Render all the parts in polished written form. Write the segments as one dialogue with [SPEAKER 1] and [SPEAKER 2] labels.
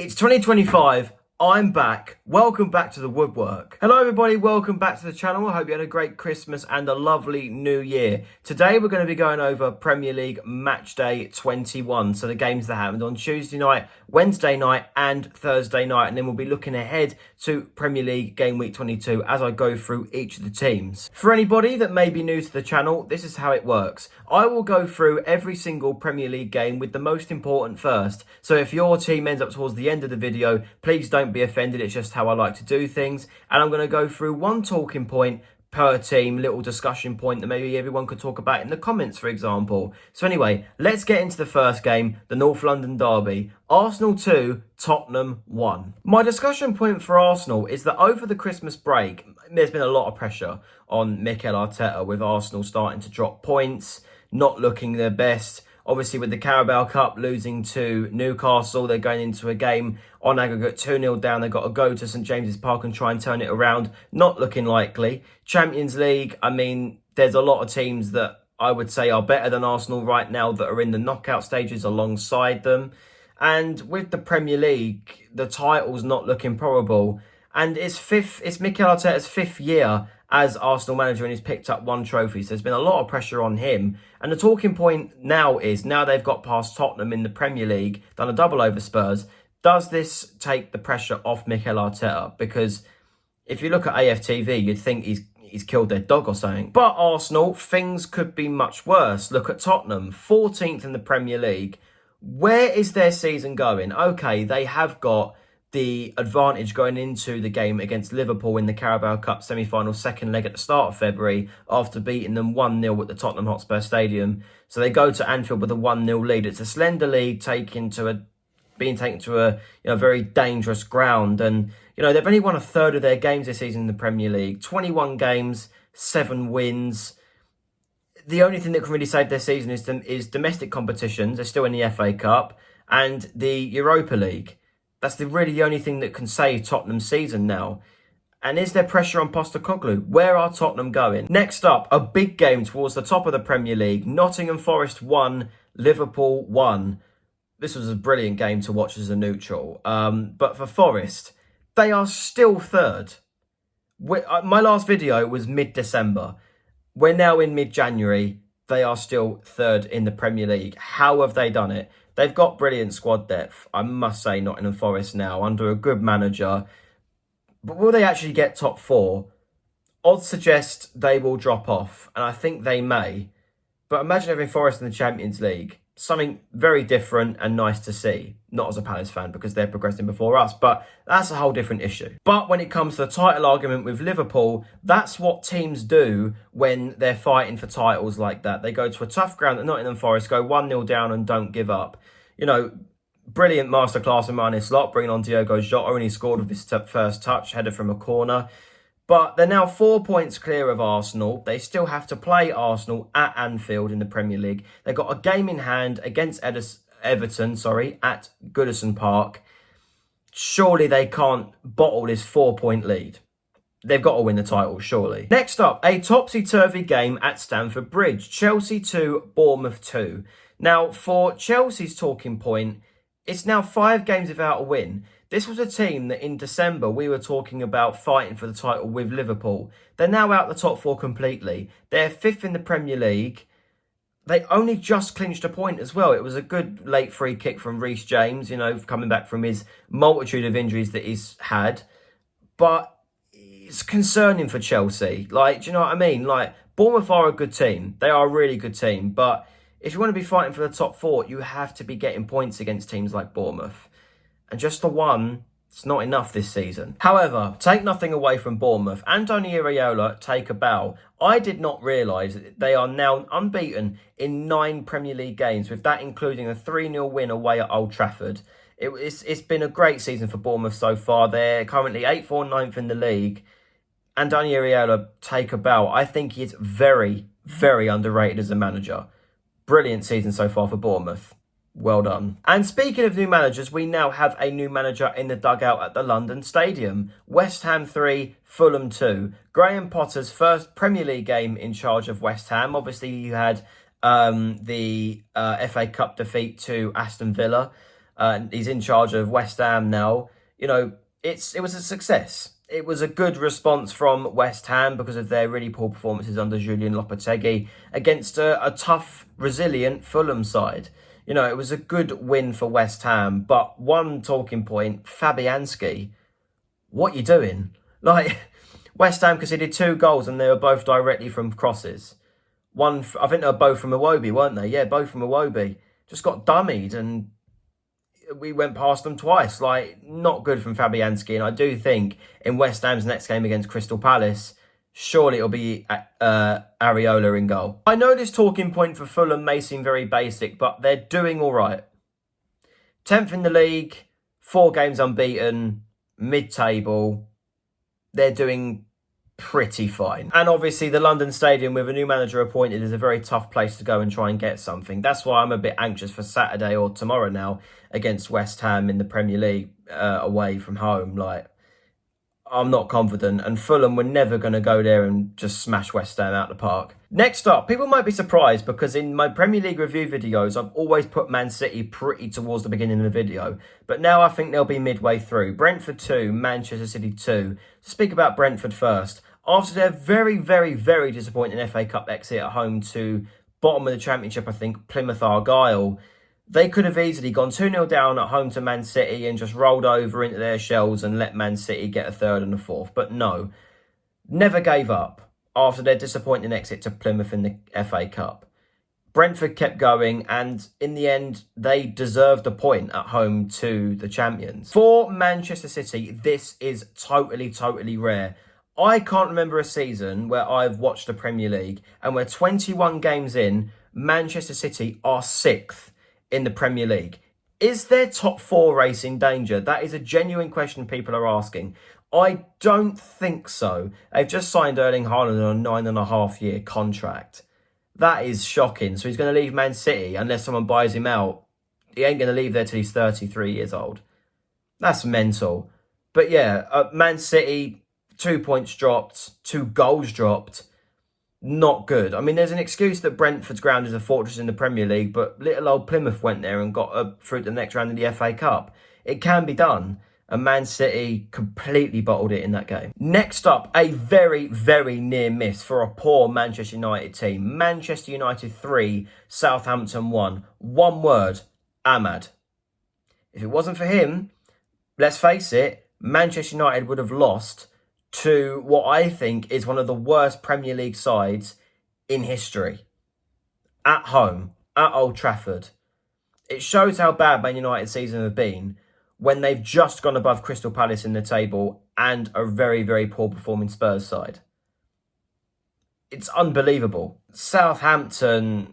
[SPEAKER 1] It's 2025. I'm back. Welcome back to the Woodwork. Hello everybody, welcome back to the channel. I hope you had a great Christmas and a lovely new year. Today we're going to be going over Premier League Match Day 21. So the games that happened on Tuesday night, Wednesday night and Thursday night. And then we'll be looking ahead to Premier League Game Week 22 as I go through each of the teams. For anybody that may be new to the channel, this is how it works. I will go through every single Premier League game with the most important first. So if your team ends up towards the end of the video, please don't be offended. It's just how I like to do things. And I'm going to go through one talking point per team, little discussion point that maybe everyone could talk about in the comments, for example. So anyway, let's get into the first game, the North London derby. Arsenal 2, Tottenham 1. My discussion point for Arsenal is that over the Christmas break, there's been a lot of pressure on Mikel Arteta with Arsenal starting to drop points, not looking their best. Obviously, with the Carabao Cup losing to Newcastle, they're going into a game on aggregate 2-0 down. They've got to go to St James's Park and try and turn it around. Not looking likely. Champions League, I mean, there's a lot of teams that I would say are better than Arsenal right now that are in the knockout stages alongside them. And with the Premier League, the title's not looking probable. And it's Mikel Arteta's fifth year as Arsenal manager, and he's picked up one trophy. So there's been a lot of pressure on him. And the talking point now is, now they've got past Tottenham in the Premier League, done a double over Spurs, does this take the pressure off Mikel Arteta? Because if you look at AFTV, you'd think he's killed their dog or something. But Arsenal, things could be much worse. Look at Tottenham, 14th in the Premier League. Where is their season going? Okay, they have got the advantage going into the game against Liverpool in the Carabao Cup semi-final second leg at the start of February after beating them 1-0 at the Tottenham Hotspur Stadium. So they go to Anfield with a 1-0 lead. It's a slender lead being taken to a very dangerous ground. And, they've only won a third of their games this season in the Premier League. 21 games, 7 wins. The only thing that can really save their season is domestic competitions. They're still in the FA Cup and the Europa League. That's really the only thing that can save Tottenham's season now. And is there pressure on Postecoglou? Where are Tottenham going? Next up, a big game towards the top of the Premier League. Nottingham Forest 1, Liverpool 1. This was a brilliant game to watch as a neutral. But for Forest, they are still third. My last video was mid-December. We're now in mid-January. They are still third in the Premier League. How have they done it? They've got brilliant squad depth, I must say, Nottingham Forest now, under a good manager. But will they actually get top 4? Odds suggest they will drop off, and I think they may. But imagine having Forest in the Champions League. Something very different and nice to see. Not as a Palace fan, because they're progressing before us, but that's a whole different issue. But when it comes to the title argument with Liverpool, that's what teams do when they're fighting for titles like that. They go to a tough ground at Nottingham Forest, go 1-0 down and don't give up. Brilliant masterclass in Marne Slot, bringing on Diogo Jota, and he scored with his first touch, headed from a corner. But they're now 4 points clear of Arsenal. They still have to play Arsenal at Anfield in the Premier League. They've got a game in hand against Everton, at Goodison Park. Surely they can't bottle this 4-point lead. They've got to win the title, surely. Next up, a topsy-turvy game at Stamford Bridge. Chelsea 2, Bournemouth 2. Now, for Chelsea's talking point, it's now 5 games without a win. This was a team that in December we were talking about fighting for the title with Liverpool. They're now out the top 4 completely. They're 5th in the Premier League. They only just clinched a point as well. It was a good late free kick from Reece James, coming back from his multitude of injuries that he's had. But it's concerning for Chelsea. Do you know what I mean? Bournemouth are a good team. They are a really good team. But if you want to be fighting for the top 4, you have to be getting points against teams like Bournemouth. And just the one, it's not enough this season. However, take nothing away from Bournemouth. Andoni Iraola take a bow. I did not realise that they are now unbeaten in 9 Premier League games, with that including a 3-0 win away at Old Trafford. It's been a great season for Bournemouth so far. They're currently 8th or 9th in the league. Andoni Iraola take a bow. I think he is very, very underrated as a manager. Brilliant season so far for Bournemouth. Well done. And speaking of new managers, we now have a new manager in the dugout at the London Stadium. West Ham 3, Fulham 2. Graham Potter's first Premier League game in charge of West Ham. Obviously, you had the FA Cup defeat to Aston Villa. He's in charge of West Ham now. You know, it was a success. It was a good response from West Ham because of their really poor performances under Julian Lopetegui against a tough, resilient Fulham side. You know, it was a good win for West Ham. But one talking point, Fabianski, what you doing? Like, West Ham conceded 2 goals and they were both directly from crosses. One, I think they were both from Iwobi, weren't they? Yeah, both from Iwobi. Just got dummied and we went past them twice. Like, not good from Fabianski. And I do think in West Ham's next game against Crystal Palace, surely it'll be Areola in goal. I know this talking point for Fulham may seem very basic, but they're doing all right. 10th in the league, 4 games unbeaten, mid-table. They're doing pretty fine. And obviously the London Stadium with a new manager appointed is a very tough place to go and try and get something. That's why I'm a bit anxious for Saturday or tomorrow now against West Ham in the Premier League away from home. Like, I'm not confident, and Fulham were never going to go there and just smash West Ham out the park. Next up, people might be surprised because in my Premier League review videos, I've always put Man City pretty towards the beginning of the video, but now I think they'll be midway through. Brentford 2, Manchester City 2. To speak about Brentford first, after their very, very, very disappointing FA Cup exit at home to bottom of the Championship, I think, Plymouth Argyle, they could have easily gone 2-0 down at home to Man City and just rolled over into their shells and let Man City get a 3rd and a 4th. But no, never gave up after their disappointing exit to Plymouth in the FA Cup. Brentford kept going, and in the end, they deserved a point at home to the champions. For Manchester City, this is totally, totally rare. I can't remember a season where I've watched the Premier League and where 21 games in, Manchester City are 6th in the Premier League. Is their top 4 race in danger? That is a genuine question people are asking. I don't think so. They've just signed Erling Haaland on a 9.5-year contract. That is shocking. So he's going to leave Man City unless someone buys him out. He ain't going to leave there till he's 33 years old. That's mental. But yeah, Man City, 2 points dropped, 2 goals dropped. Not good. I mean, there's an excuse that Brentford's ground is a fortress in the Premier League, but little old Plymouth went there and got through to the next round of the FA Cup. It can be done. And Man City completely bottled it in that game. Next up, a very, very near miss for a poor Manchester United team. Manchester United 3, Southampton 1. One word, Ahmad. If it wasn't for him, let's face it, Manchester United would have lost to what I think is one of the worst Premier League sides in history. At home, at Old Trafford. It shows how bad Man United's season have been when they've just gone above Crystal Palace in the table and a very, very poor performing Spurs side. It's unbelievable. Southampton,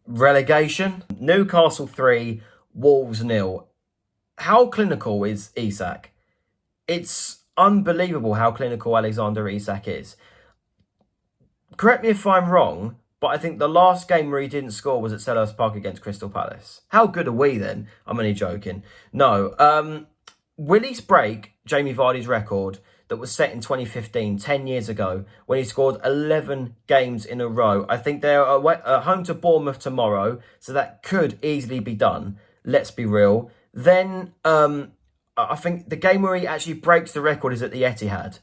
[SPEAKER 1] relegation. Newcastle 3, Wolves 0. How clinical is Isak? It's unbelievable how clinical Alexander Isak is. Correct me if I'm wrong, but I think the last game where he didn't score was at Selhurst Park against Crystal Palace. How good are we then? I'm only joking. No. Will he break Jamie Vardy's record that was set in 2015, 10 years ago, when he scored 11 games in a row? I think they're home to Bournemouth tomorrow, so that could easily be done. Let's be real. Then I think the game where he actually breaks the record is at the Etihad.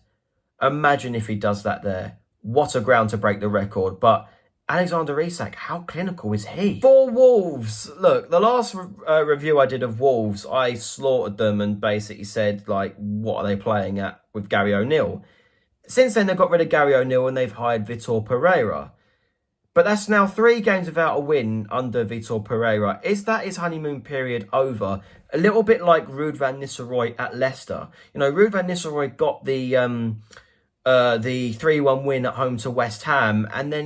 [SPEAKER 1] Imagine if he does that there. What a ground to break the record. But Alexander Isak, how clinical is he? For Wolves, look, the last review I did of Wolves, I slaughtered them and basically said, like, what are they playing at with Gary O'Neill? Since then, they've got rid of Gary O'Neill and they've hired Vitor Pereira. But that's now 3 games without a win under Vitor Pereira. Is that his honeymoon period over? A little bit like Ruud van Nistelrooy at Leicester. You know, Ruud van Nistelrooy got the 3-1 win at home to West Ham, and then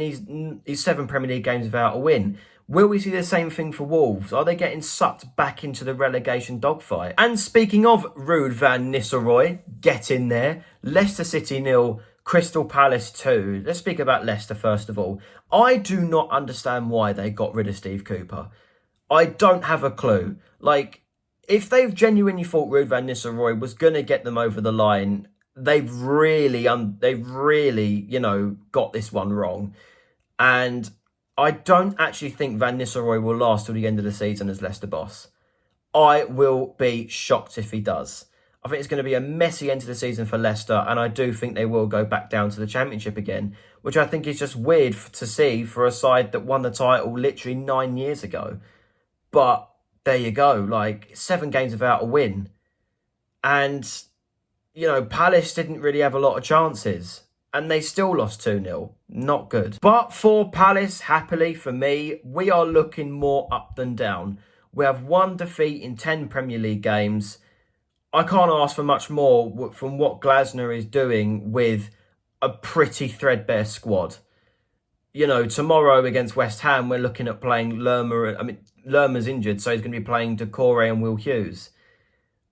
[SPEAKER 1] he's 7 Premier League games without a win. Will we see the same thing for Wolves? Are they getting sucked back into the relegation dogfight? And speaking of Ruud van Nistelrooy, get in there. Leicester City 0, Crystal Palace 2. Let's speak about Leicester first of all. I do not understand why they got rid of Steve Cooper. I don't have a clue. Like, if they've genuinely thought Ruud van Nistelrooy was going to get them over the line, they've really, you know, got this one wrong. And I don't actually think Van Nistelrooy will last till the end of the season as Leicester boss. I will be shocked if he does. I think it's going to be a messy end to the season for Leicester, and I do think they will go back down to the Championship again, which I think is just weird to see for a side that won the title literally 9 years ago. But there you go, like 7 games without a win. And, you know, Palace didn't really have a lot of chances, and they still lost 2-0. Not good. But for Palace, happily for me, we are looking more up than down. We have 1 defeat in 10 Premier League games. I can't ask for much more from what Glasner is doing with a pretty threadbare squad. You know, tomorrow against West Ham, we're looking at playing Lerma. I mean, Lerma's injured, so he's going to be playing Decore and Will Hughes.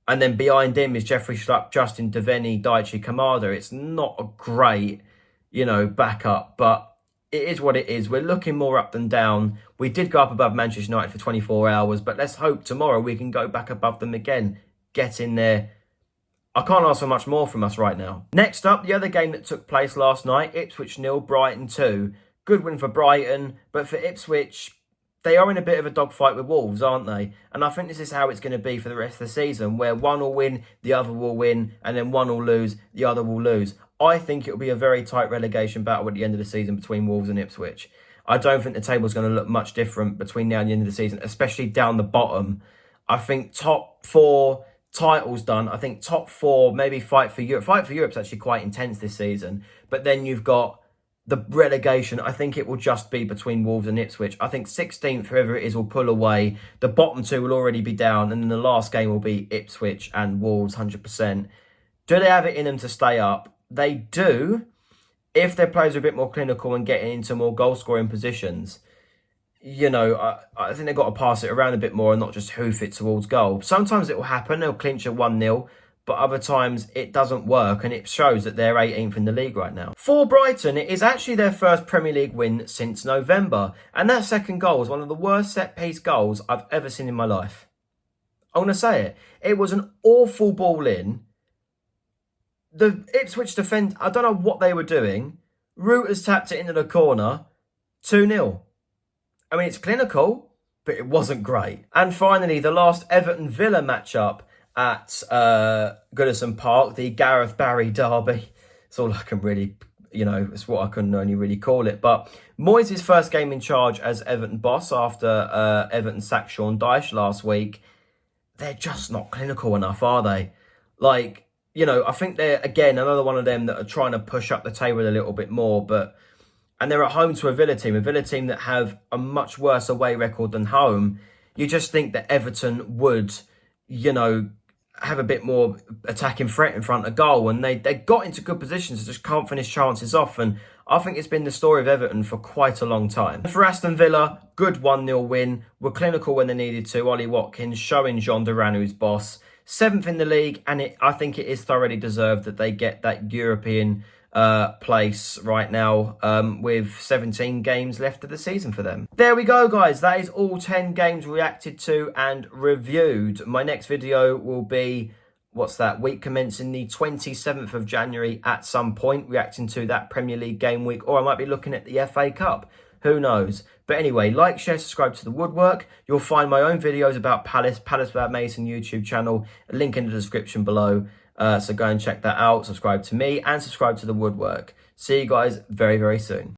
[SPEAKER 1] And then behind him is Jeffrey Schlupp, Justin Devaney, Daichi Kamada. It's not a great, you know, backup, but it is what it is. We're looking more up than down. We did go up above Manchester United for 24 hours, but let's hope tomorrow we can go back above them again. Get in there. I can't ask for much more from us right now. Next up, the other game that took place last night, Ipswich 0, Brighton 2. Good win for Brighton, but for Ipswich, they are in a bit of a dogfight with Wolves, aren't they? And I think this is how it's going to be for the rest of the season, where one will win, the other will win, and then one will lose, the other will lose. I think it will be a very tight relegation battle at the end of the season between Wolves and Ipswich. I don't think the table is going to look much different between now and the end of the season, especially down the bottom. I think top 4 titles done. I think top 4 maybe fight for Europe. Fight for Europe's actually quite intense this season. But then you've got the relegation. I think it will just be between Wolves and Ipswich. I think 16th, whoever it is, will pull away. The bottom 2 will already be down. And then the last game will be Ipswich and Wolves, 100%. Do they have it in them to stay up? They do, if their players are a bit more clinical and getting into more goal-scoring positions. You know, I think they've got to pass it around a bit more and not just hoof it towards goal. Sometimes it will happen. They'll clinch at 1-0. But other times it doesn't work, and it shows that they're 18th in the league right now. For Brighton, it is actually their first Premier League win since November. And that second goal was one of the worst set-piece goals I've ever seen in my life. I'm going to say it. It was an awful ball in. The Ipswich defence, I don't know what they were doing. Reuters tapped it into the corner. 2-0. I mean, it's clinical, but it wasn't great. And finally, the last Everton-Villa matchup at Goodison Park, the Gareth Barry derby. It's all I can really, you know, it's what I can only really call it. But Moyes' first game in charge as Everton boss after Everton sacked Sean Dyche last week. They're just not clinical enough, are they? Like, you know, I think they're, again, another one of them that are trying to push up the table a little bit more. And they're at home to a Villa team that have a much worse away record than home. You just think that Everton would, you know, have a bit more attacking threat in front of goal. And they got into good positions, just can't finish chances off. And I think it's been the story of Everton for quite a long time. For Aston Villa, good 1-0 win. Were clinical when they needed to. Ollie Watkins showing John Duran who's boss. 7th in the league, and I think it is thoroughly deserved that they get that European place right now with 17 games left of the season for them. There we go, guys. That is all 10 games reacted to and reviewed. My next video will be, what's that, week commencing the 27th of January at some point, reacting to that Premier League game week, or I might be looking at the FA Cup. Who knows? But anyway, like, share, subscribe to the Woodwork. You'll find my own videos about Palace Without Mason YouTube channel. A link in the description below. So go and check that out. Subscribe to me and subscribe to the Woodwork. See you guys very, very soon.